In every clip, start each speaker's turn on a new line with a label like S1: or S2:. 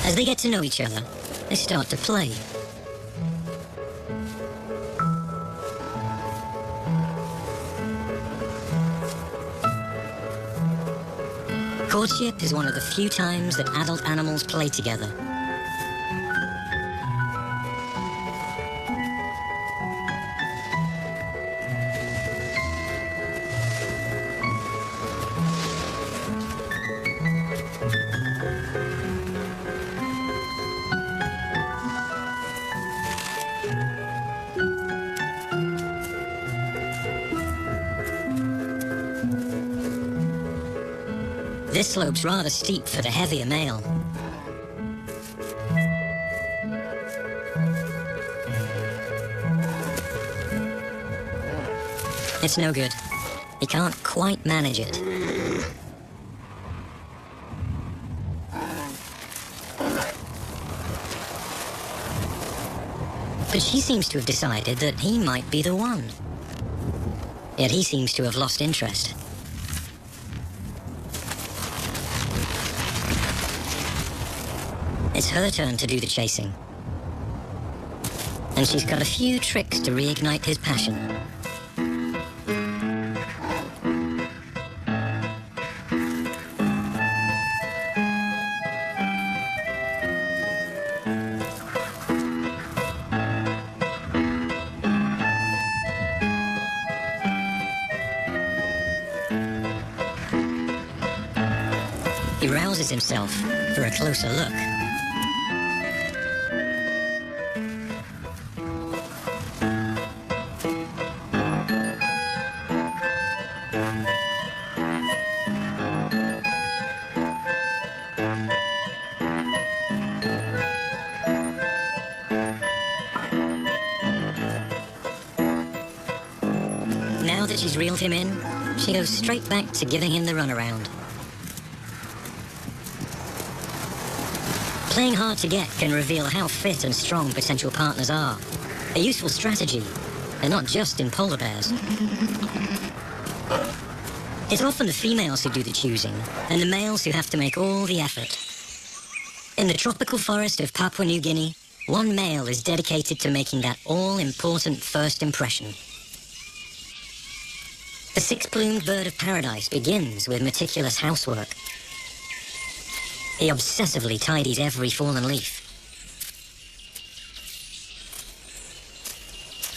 S1: As they get to know each other, they start to play. Courtship is one of the few times that adult animals play together. This slope's rather steep for the heavier male. It's no good. He can't quite manage it. But she seems to have decided that he might be the one. Yet he seems to have lost interest. It's her turn to do the chasing. And she's got a few tricks to reignite his passion. He rouses himself for a closer look. Now that she's reeled him in, she goes straight back to giving him the runaround. Playing hard to get can reveal how fit and strong potential partners are. A useful strategy, and not just in polar bears. It's often the females who do the choosing, and the males who have to make all the effort. In the tropical forest of Papua New Guinea, one male is dedicated to making that all-important first impression. The six-plumed bird of paradise begins with meticulous housework. He obsessively tidies every fallen leaf.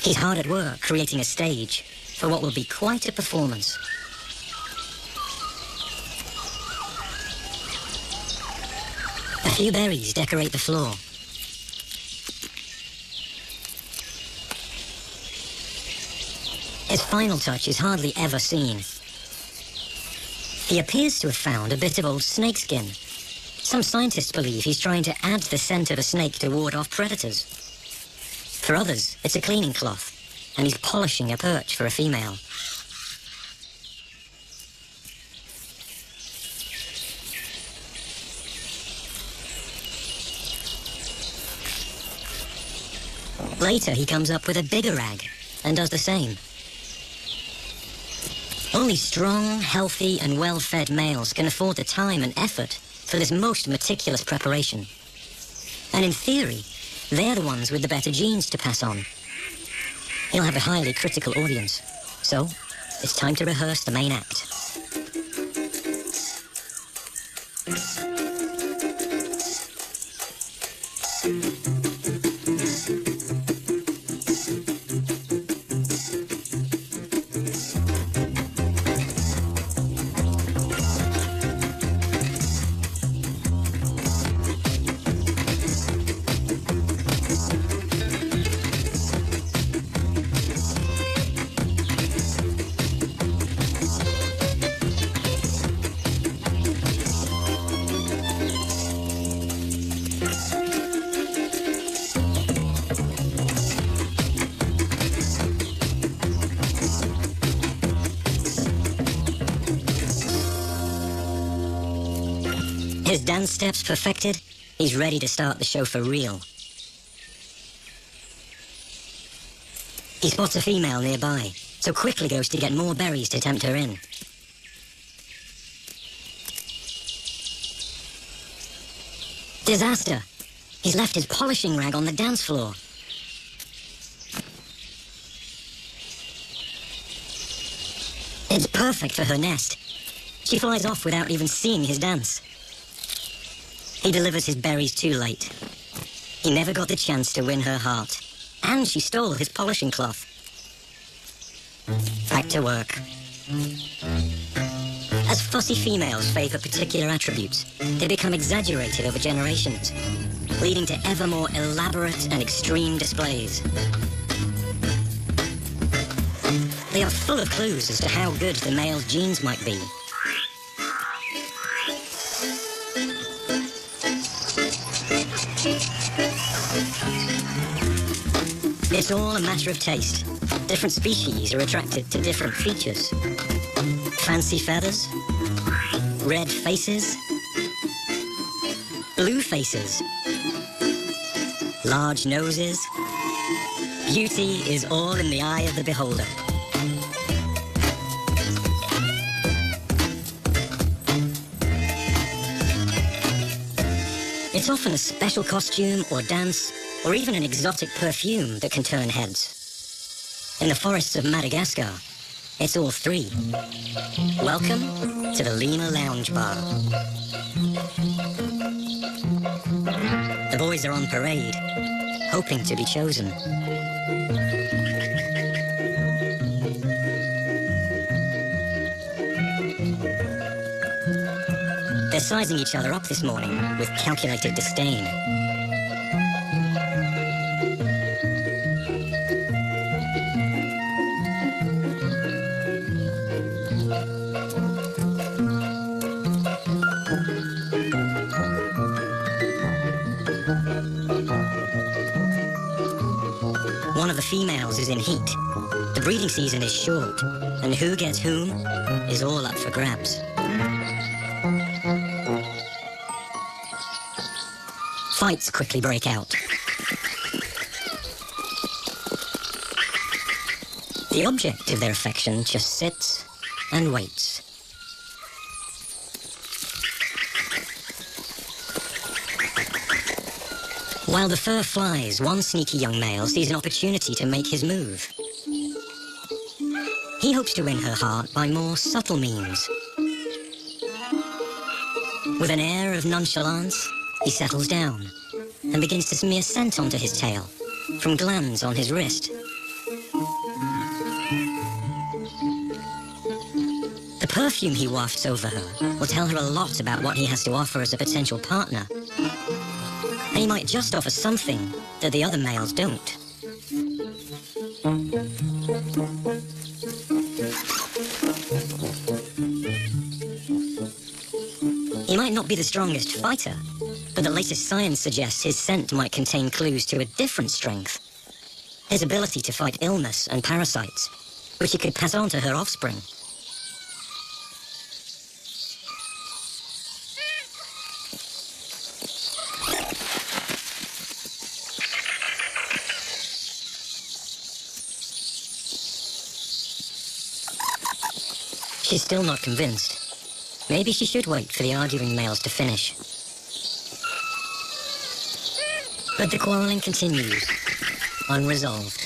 S1: He's hard at work creating a stage for what will be quite a performance. A few berries decorate the floor. His final touch is hardly ever seen. He appears to have found a bit of old snakeskin. Some scientists believe he's trying to add the scent of a snake to ward off predators. For others, it's a cleaning cloth, and he's polishing a perch for a female. Later, he comes up with a bigger rag and does the same. Only strong, healthy, and well-fed males can afford the time and effort for this most meticulous preparation. And in theory, they're the ones with the better genes to pass on. He'll have a highly critical audience. So, it's time to rehearse the main act. His dance steps perfected, he's ready to start the show for real. He spots a female nearby, so quickly goes to get more berries to tempt her in. Disaster! He's left his polishing rag on the dance floor. It's perfect for her nest. She flies off without even seeing his dance. He delivers his berries too late. He never got the chance to win her heart. And she stole his polishing cloth. Back to work. As fussy females favour particular attributes, they become exaggerated over generations, leading to ever more elaborate and extreme displays. They are full of clues as to how good the male's genes might be. It's all a matter of taste. Different species are attracted to different features. Fancy feathers, red faces, blue faces, large noses. Beauty is all in the eye of the beholder. It's often a special costume or dance, or even an exotic perfume that can turn heads. In the forests of Madagascar, it's all three. Welcome to the Lima Lounge Bar. The boys are on parade, hoping to be chosen. They're sizing each other up this morning with calculated disdain. One of the females is in heat. The breeding season is short, and who gets whom is all up for grabs. Fights quickly break out. The object of their affection just sits and waits. While the fur flies, one sneaky young male sees an opportunity to make his move. He hopes to win her heart by more subtle means. With an air of nonchalance, he settles down and begins to smear scent onto his tail from glands on his wrist. The perfume he wafts over her will tell her a lot about what he has to offer as a potential partner. And he might just offer something that the other males don't. He might not be the strongest fighter, but the latest science suggests his scent might contain clues to a different strength. His ability to fight illness and parasites, which he could pass on to her offspring. She's still not convinced. Maybe she should wait for the arguing males to finish. But the quarreling continues, unresolved.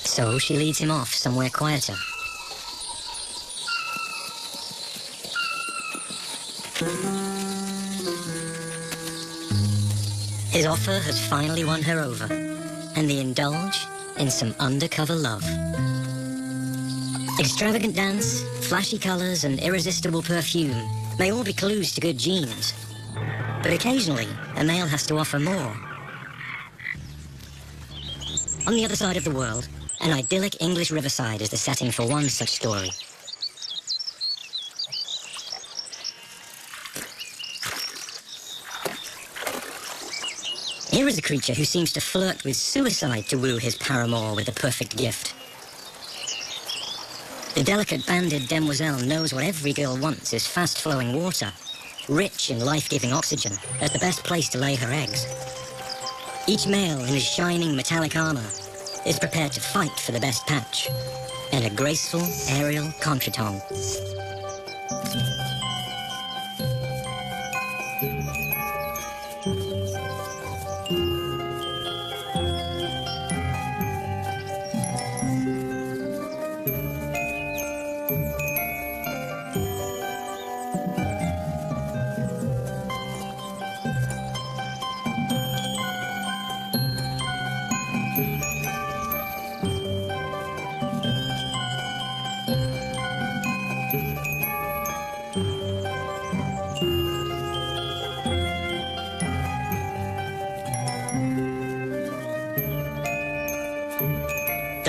S1: So she leads him off somewhere quieter. His offer has finally won her over, and they indulge in some undercover love. Extravagant dance, flashy colors, and irresistible perfume may all be clues to good genes. But occasionally, a male has to offer more. On the other side of the world, an idyllic English riverside is the setting for one such story. Here is a creature who seems to flirt with suicide to woo his paramour with the perfect gift. The delicate banded demoiselle knows what every girl wants is fast-flowing water, rich in life-giving oxygen, as the best place to lay her eggs. Each male in his shining metallic armor is prepared to fight for the best patch, and a graceful aerial contretemps.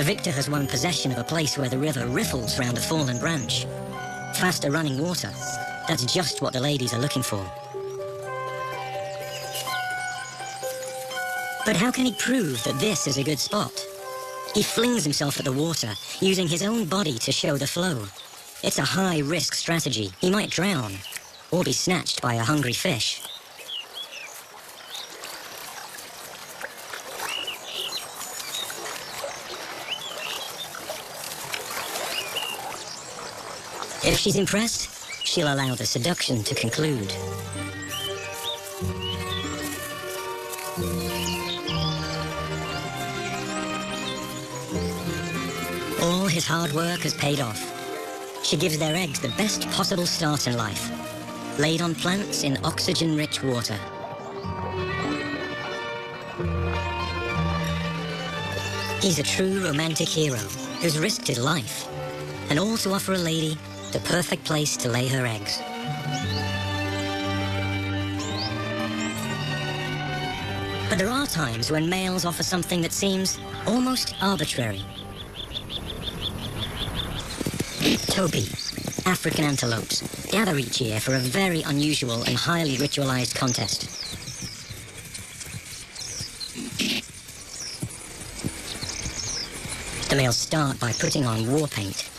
S1: victor has won possession of a place where the river riffles round a fallen branch. Faster running water. That's just what the ladies are looking for. But how can he prove that this is a good spot? He flings himself at the water, using his own body to show the flow. It's a high-risk strategy. He might drown, or be snatched by a hungry fish. If she's impressed, she'll allow the seduction to conclude. All his hard work has paid off. She gives their eggs the best possible start in life, laid on plants in oxygen-rich water. He's a true romantic hero who's risked his life, and all to offer a lady the perfect place to lay her eggs. But there are times when males offer something that seems almost arbitrary. Topi, African antelopes, gather each year for a very unusual and highly ritualized contest. The males start by putting on war paint.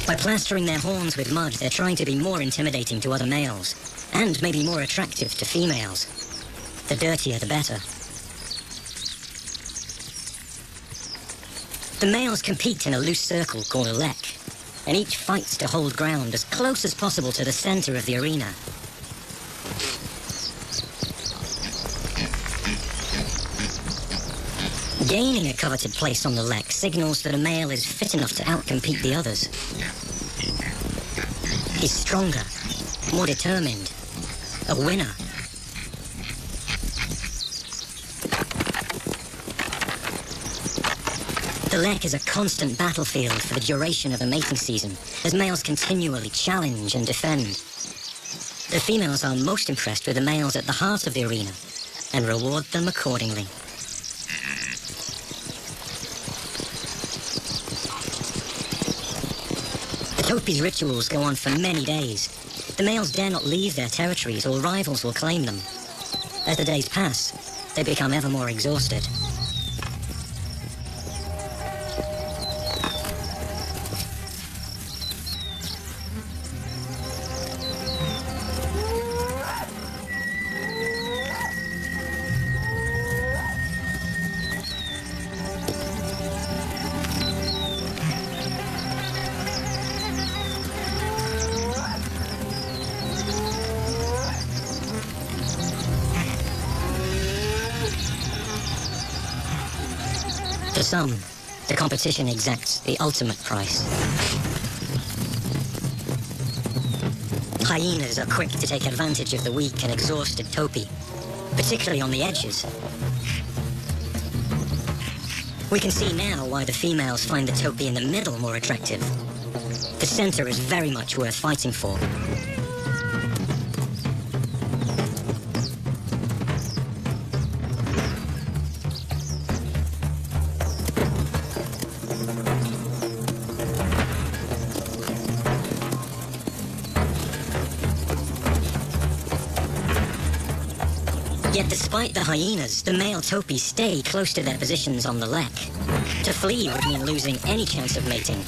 S1: By plastering their horns with mud, they're trying to be more intimidating to other males, and maybe more attractive to females. The dirtier, the better. The males compete in a loose circle called a lek, and each fights to hold ground as close as possible to the center of the arena. Gaining a coveted place on the lek signals that a male is fit enough to outcompete the others. He's stronger, more determined, a winner. The lek is a constant battlefield for the duration of the mating season, as males continually challenge and defend. The females are most impressed with the males at the heart of the arena, and reward them accordingly. The Topi's rituals go on for many days. The males dare not leave their territories or rivals will claim them. As the days pass, they become ever more exhausted. For some, the competition exacts the ultimate price. Hyenas are quick to take advantage of the weak and exhausted Topi, particularly on the edges. We can see now why the females find the Topi in the middle more attractive. The center is very much worth fighting for. Yet despite the hyenas, the male Topi stay close to their positions on the lek. To flee would mean losing any chance of mating.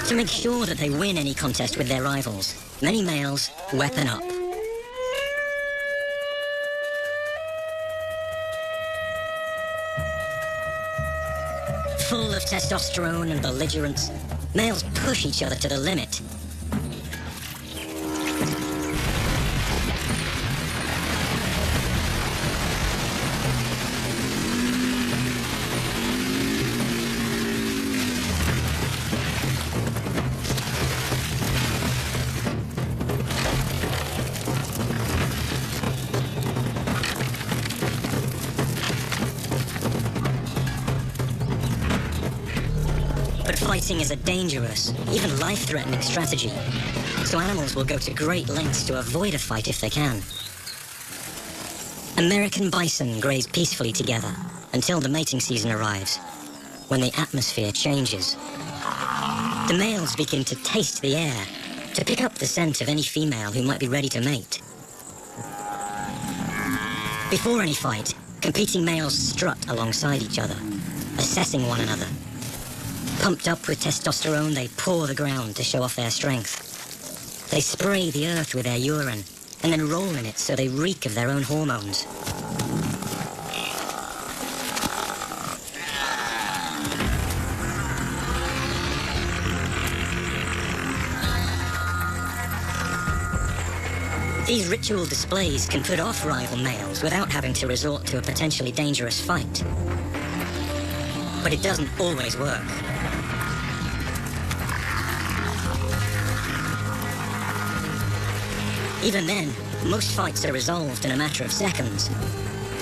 S1: To make sure that they win any contest with their rivals, many males weapon up. Full of testosterone and belligerence, males push each other to the limit. But fighting is a dangerous, even life-threatening strategy, so animals will go to great lengths to avoid a fight if they can. American bison graze peacefully together until the mating season arrives, when the atmosphere changes. The males begin to taste the air to pick up the scent of any female who might be ready to mate. Before any fight, competing males strut alongside each other, assessing one another. Pumped up with testosterone, they paw the ground to show off their strength. They spray the earth with their urine, and then roll in it so they reek of their own hormones. These ritual displays can put off rival males without having to resort to a potentially dangerous fight. But it doesn't always work. Even then, most fights are resolved in a matter of seconds.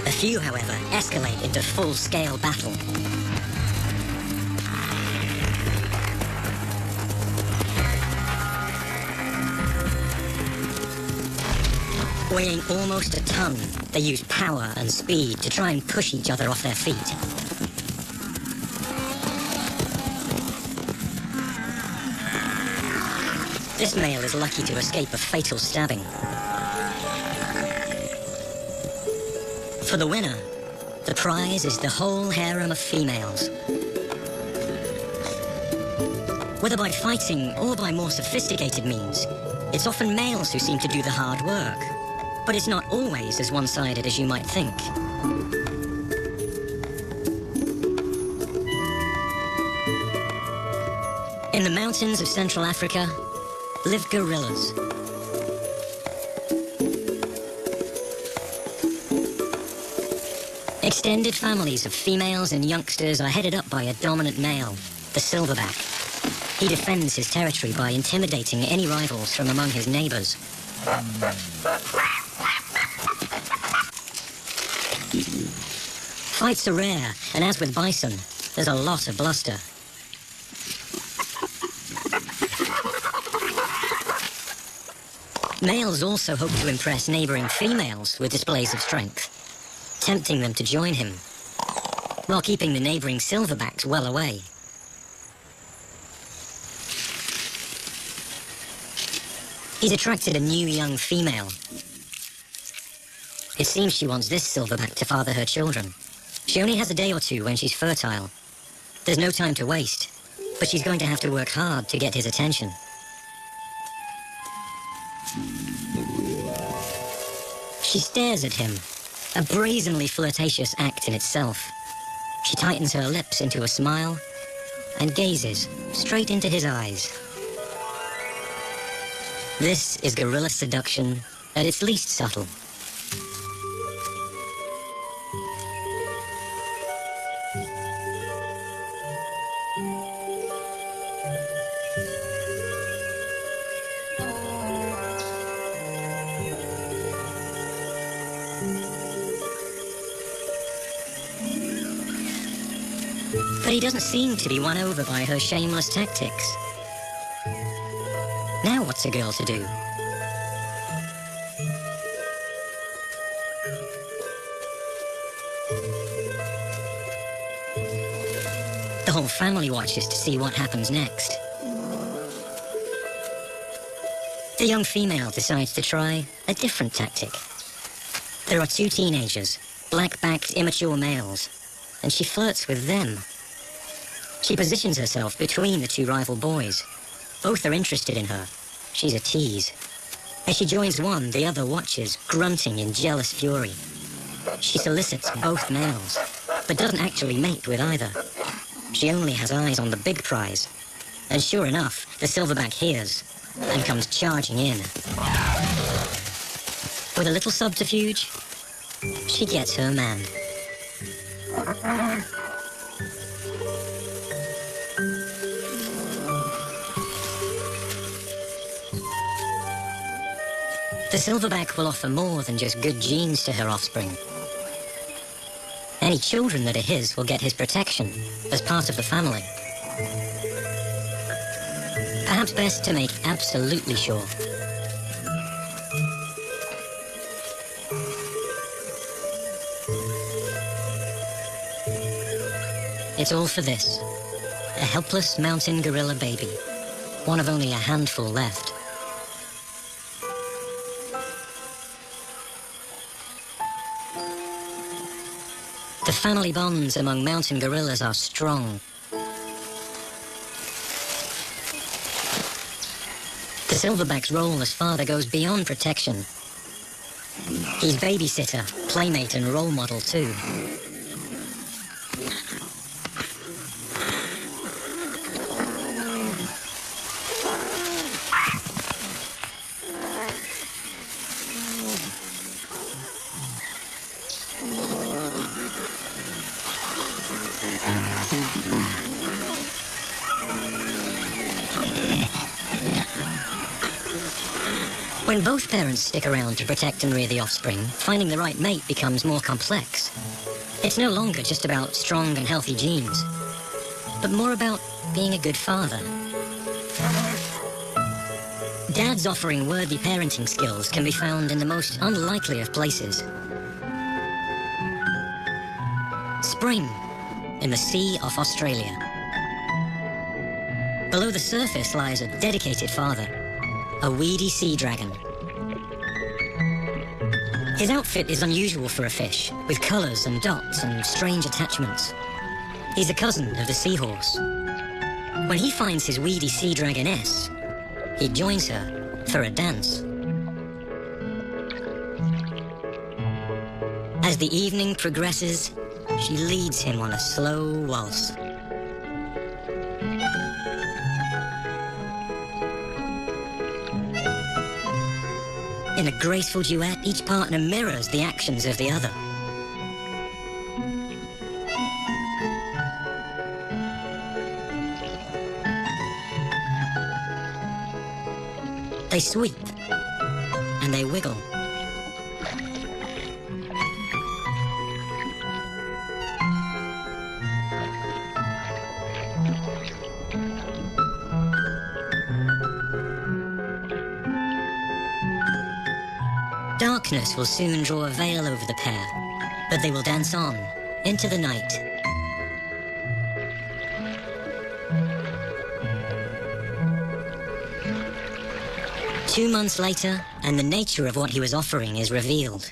S1: A few, however, escalate into full-scale battle. Weighing almost a ton, they use power and speed to try and push each other off their feet. This male is lucky to escape a fatal stabbing. For the winner, the prize is the whole harem of females. Whether by fighting or by more sophisticated means, it's often males who seem to do the hard work. But it's not always as one-sided as you might think. In the mountains of Central Africa live gorillas. Extended families of females and youngsters are headed up by a dominant male, the silverback. He defends his territory by intimidating any rivals from among his neighbors. Fights are rare, and as with bison, there's a lot of bluster. Males also hope to impress neighboring females with displays of strength, tempting them to join him, while keeping the neighboring silverbacks well away. He's attracted a new young female. It seems she wants this silverback to father her children. She only has a day or two when she's fertile. There's no time to waste, but she's going to have to work hard to get his attention. She stares at him, a brazenly flirtatious act in itself. She tightens her lips into a smile and gazes straight into his eyes. This is gorilla seduction at its least subtle. But he doesn't seem to be won over by her shameless tactics. Now what's a girl to do? The whole family watches to see what happens next. The young female decides to try a different tactic. There are two teenagers, black-backed, immature males, and she flirts with them. She positions herself between the two rival boys. Both are interested in her. She's a tease. As she joins one, the other watches, grunting in jealous fury. She solicits both males, but doesn't actually mate with either. She only has eyes on the big prize. And sure enough, the silverback hears and comes charging in. With a little subterfuge, she gets her man. The silverback will offer more than just good genes to her offspring. Any children that are his will get his protection as part of the family. Perhaps best to make absolutely sure. It's all for this. A helpless mountain gorilla baby. One of only a handful left. The family bonds among mountain gorillas are strong. The silverback's role as father goes beyond protection. He's babysitter, playmate and role model too. When both parents stick around to protect and rear the offspring, finding the right mate becomes more complex. It's no longer just about strong and healthy genes, but more about being a good father. Dads offering worthy parenting skills can be found in the most unlikely of places. Spring, in the sea off Australia. Below the surface lies a dedicated father, a weedy sea dragon. His outfit is unusual for a fish, with colours and dots and strange attachments. He's a cousin of the seahorse. When he finds his weedy sea dragoness, he joins her for a dance. As the evening progresses, she leads him on a slow waltz. In a graceful duet, each partner mirrors the actions of the other. They sweep, and they wiggle. Darkness will soon draw a veil over the pair, but they will dance on, into the night. Two months later, and the nature of what he was offering is revealed.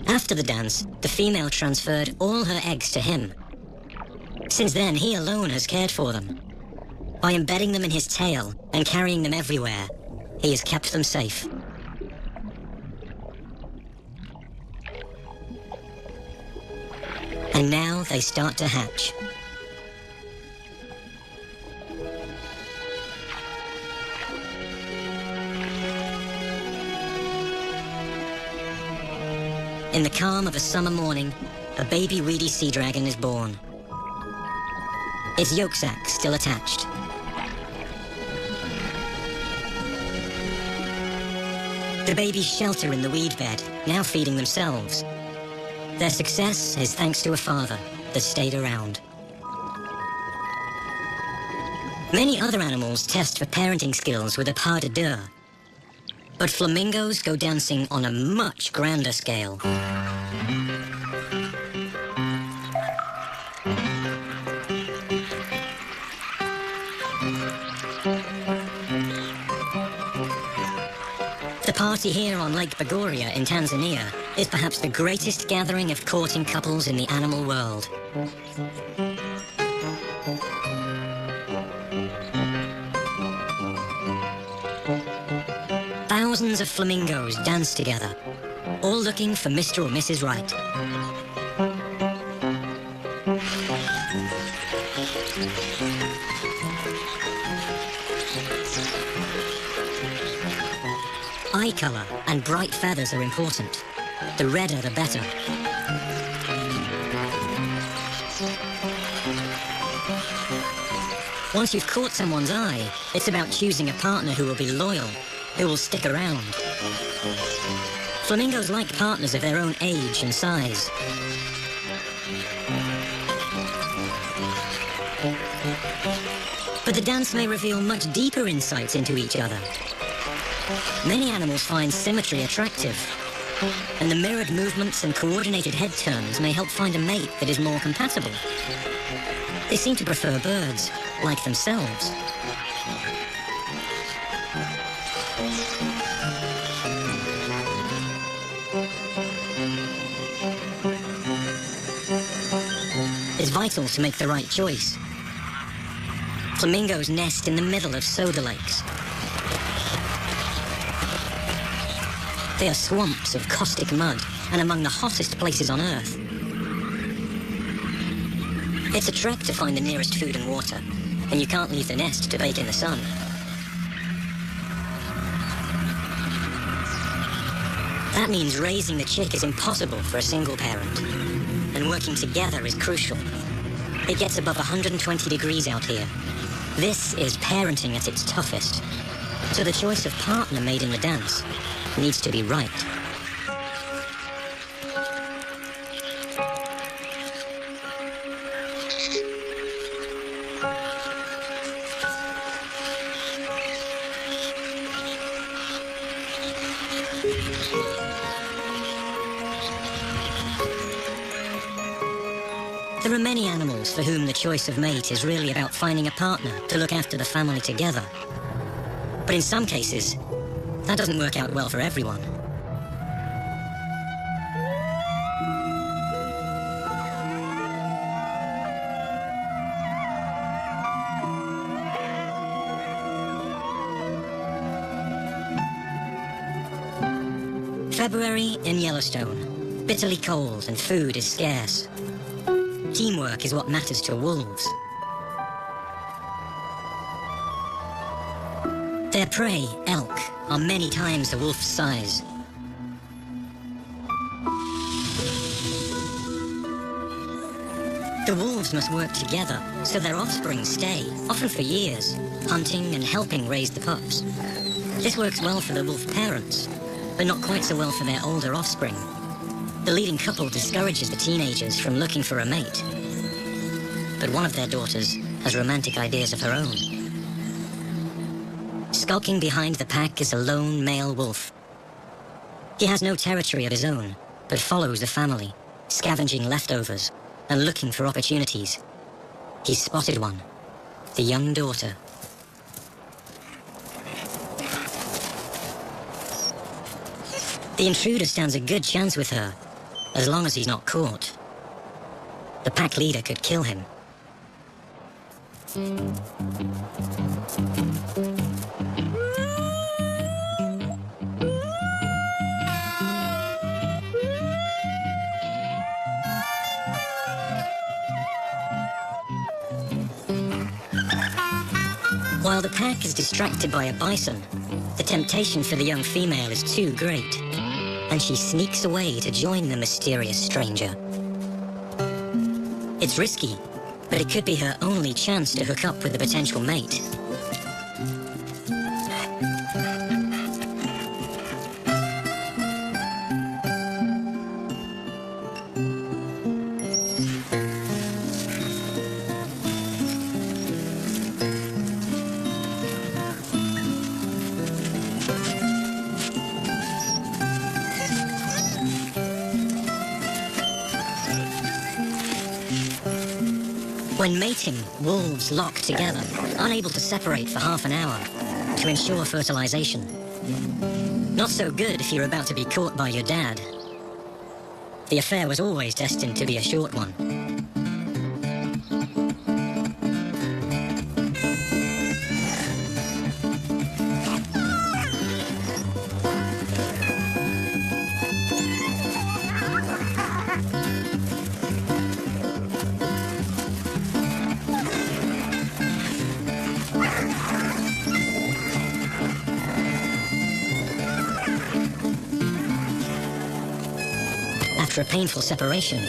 S1: After the dance, the female transferred all her eggs to him. Since then, he alone has cared for them. By embedding them in his tail and carrying them everywhere, he has kept them safe. And now they start to hatch. In the calm of a summer morning, a baby weedy sea dragon is born. Its yolk sac still attached. The babies shelter in the weed bed, now feeding themselves. Their success is thanks to a father that stayed around. Many other animals test for parenting skills with a pas de deux. But flamingos go dancing on a much grander scale. The party here on Lake Bogoria in Tanzania is perhaps the greatest gathering of courting couples in the animal world. Thousands of flamingos dance together, all looking for Mr. or Mrs. Right. Eye color and bright feathers are important. The redder the better. Once you've caught someone's eye, it's about choosing a partner who will be loyal, who will stick around. Flamingos like partners of their own age and size. But the dance may reveal much deeper insights into each other. Many animals find symmetry attractive, and the mirrored movements and coordinated head turns may help find a mate that is more compatible. They seem to prefer birds, like themselves. It's vital to make the right choice. Flamingos nest in the middle of soda lakes. They are swamps of caustic mud and among the hottest places on Earth. It's a trek to find the nearest food and water, and you can't leave the nest to bake in the sun. That means raising the chick is impossible for a single parent, and working together is crucial. It gets above 120 degrees out here. This is parenting at its toughest, so the choice of partner made in the dance needs to be right. There are many animals for whom the choice of mate is really about finding a partner to look after the family together. But in some cases, that doesn't work out well for everyone. February in Yellowstone. Bitterly cold and food is scarce. Teamwork is what matters to wolves. Their prey, elk, are many times the wolf's size. The wolves must work together so their offspring stay, often for years, hunting and helping raise the pups. This works well for the wolf parents, but not quite so well for their older offspring. The leading couple discourages the teenagers from looking for a mate. But one of their daughters has romantic ideas of her own. Skulking behind the pack is a lone male wolf. He has no territory of his own, but follows the family, scavenging leftovers and looking for opportunities. He's spotted one, the young daughter. The intruder stands a good chance with her, as long as he's not caught. The pack leader could kill him. While the pack is distracted by a bison, the temptation for the young female is too great, and she sneaks away to join the mysterious stranger. It's risky, but it could be her only chance to hook up with a potential mate. When mating, wolves lock together, unable to separate for half an hour, to ensure fertilization. Not so good if you're about to be caught by your dad. The affair was always destined to be a short one. After a painful separation,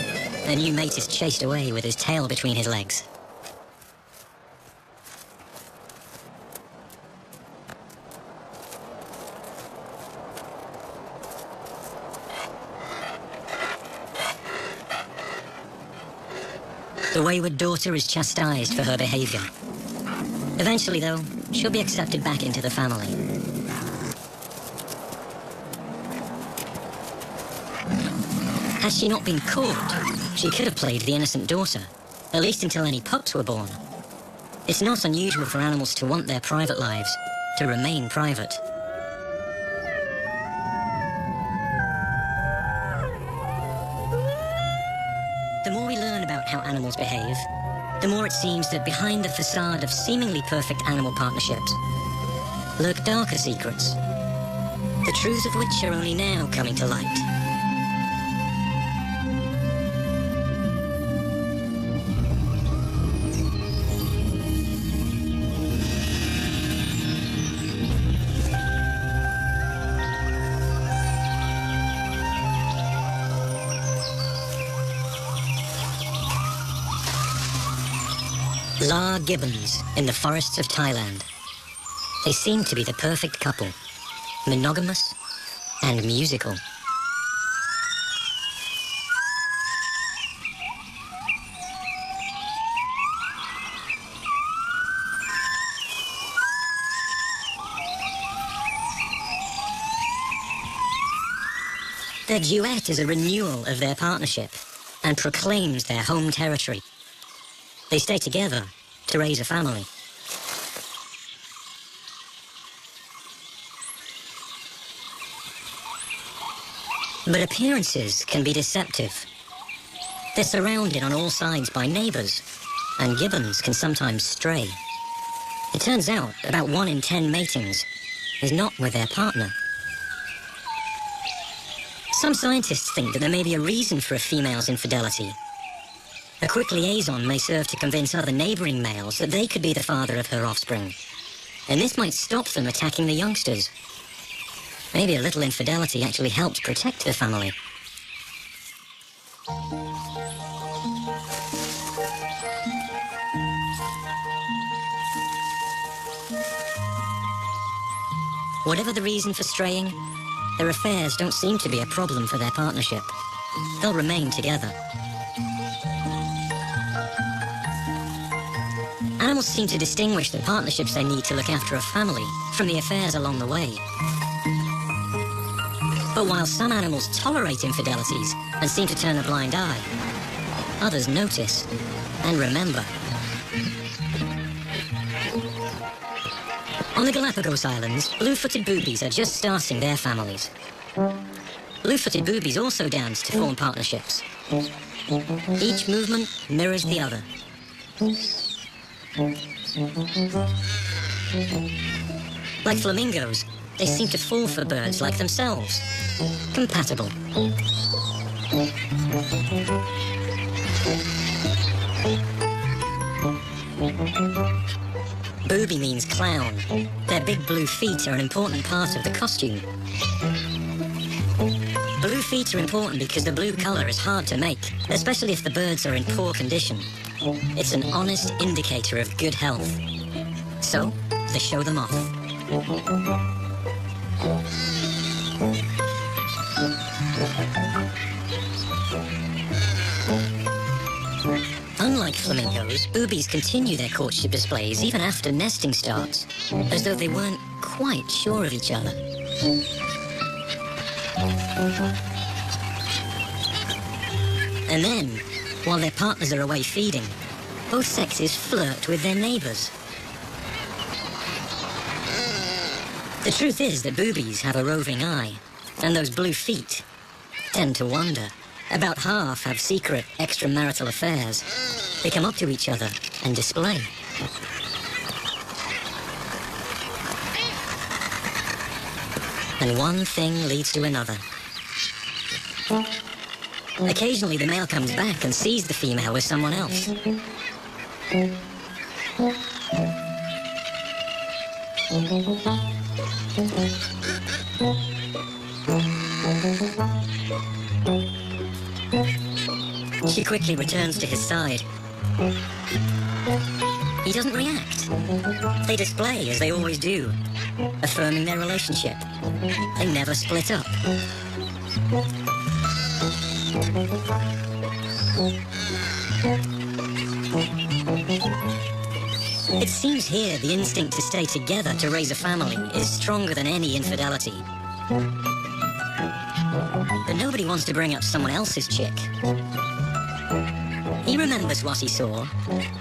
S1: the new mate is chased away with his tail between his legs. The wayward daughter is chastised for her behavior. Eventually, though, she'll be accepted back into the family. Had she not been caught, she could have played the innocent daughter, at least until any pups were born. It's not unusual for animals to want their private lives to remain private. The more we learn about how animals behave, the more it seems that behind the facade of seemingly perfect animal partnerships lurk darker secrets, the truths of which are only now coming to light. Lar gibbons in the forests of Thailand. They seem to be the perfect couple, monogamous and musical. Their duet is a renewal of their partnership and proclaims their home territory. They stay together to raise a family. But appearances can be deceptive. They're surrounded on all sides by neighbors, and gibbons can sometimes stray. It turns out about 1 in 10 matings is not with their partner. Some scientists think that there may be a reason for a female's infidelity. A quick liaison may serve to convince other neighboring males that they could be the father of her offspring, and this might stop them attacking the youngsters. Maybe a little infidelity actually helps protect the family. Whatever the reason for straying, their affairs don't seem to be a problem for their partnership. They'll remain together. Animals seem to distinguish the partnerships they need to look after a family from the affairs along the way. But while some animals tolerate infidelities and seem to turn a blind eye, others notice and remember. On the Galapagos Islands, blue-footed boobies are just starting their families. Blue-footed boobies also dance to form partnerships. Each movement mirrors the other. Like flamingos, they seem to fall for birds like themselves. Compatible. Booby means clown. Their big blue feet are an important part of the costume. Blue feet are important because the blue color is hard to make, especially if the birds are in poor condition. It's an honest indicator of good health. So, they show them off. Unlike flamingos, boobies continue their courtship displays even after nesting starts, as though they weren't quite sure of each other. And then, while their partners are away feeding, both sexes flirt with their neighbors. The truth is that boobies have a roving eye, and those blue feet tend to wander. About half have secret extramarital affairs. They come up to each other and display. And one thing leads to another. Occasionally the male comes back and sees the female with someone else. She quickly returns to his side. He doesn't react. They display as they always do, affirming their relationship. They never split up. It seems here the instinct to stay together to raise a family is stronger than any infidelity. But nobody wants to bring up someone else's chick. He remembers what he saw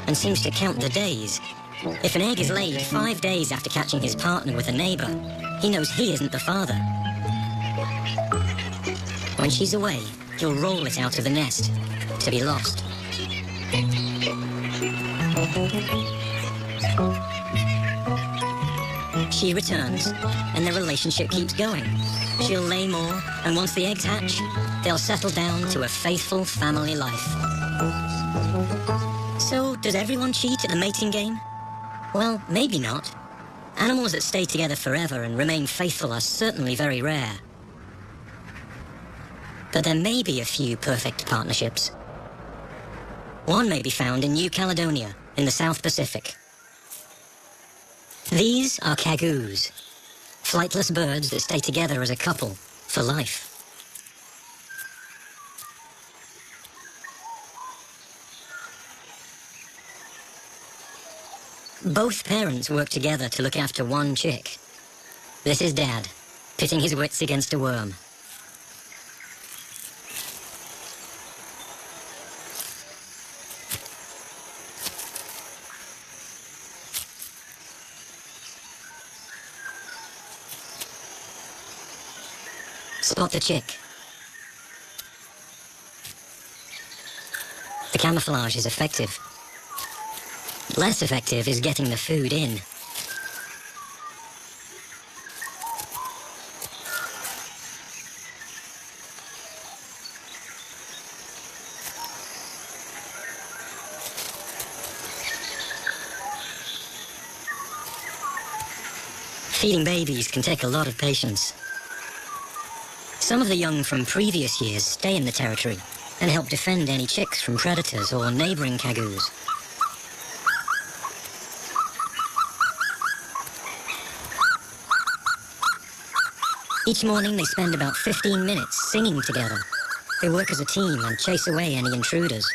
S1: and seems to count the days. If an egg is laid 5 days after catching his partner with a neighbor, he knows he isn't the father. When she's away, he'll roll it out of the nest to be lost. She returns, and their relationship keeps going. She'll lay more, and once the eggs hatch, they'll settle down to a faithful family life. So, does everyone cheat at the mating game? Well, maybe not. Animals that stay together forever and remain faithful are certainly very rare. But there may be a few perfect partnerships. One may be found in New Caledonia, in the South Pacific. These are cagoos, flightless birds that stay together as a couple for life. Both parents work together to look after one chick. This is Dad, pitting his wits against a worm. Spot the chick. The camouflage is effective. Less effective is getting the food in. Feeding babies can take a lot of patience. Some of the young from previous years stay in the territory and help defend any chicks from predators or neighboring cagoos. Each morning they spend about 15 minutes singing together. They work as a team and chase away any intruders.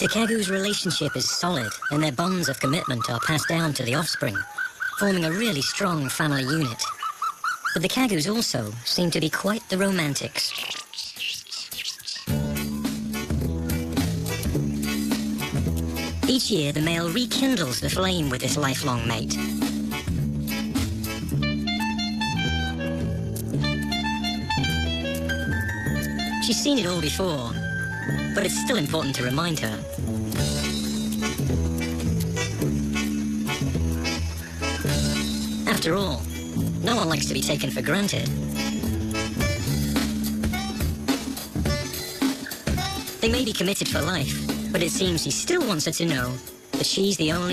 S1: The cagoo's relationship is solid and their bonds of commitment are passed down to the offspring, forming a really strong family unit. But the cagoos also seem to be quite the romantics. Each year, the male rekindles the flame with his lifelong mate. She's seen it all before, but it's still important to remind her. After all, no one likes to be taken for granted. They may be committed for life, but it seems he still wants her to know that she's the only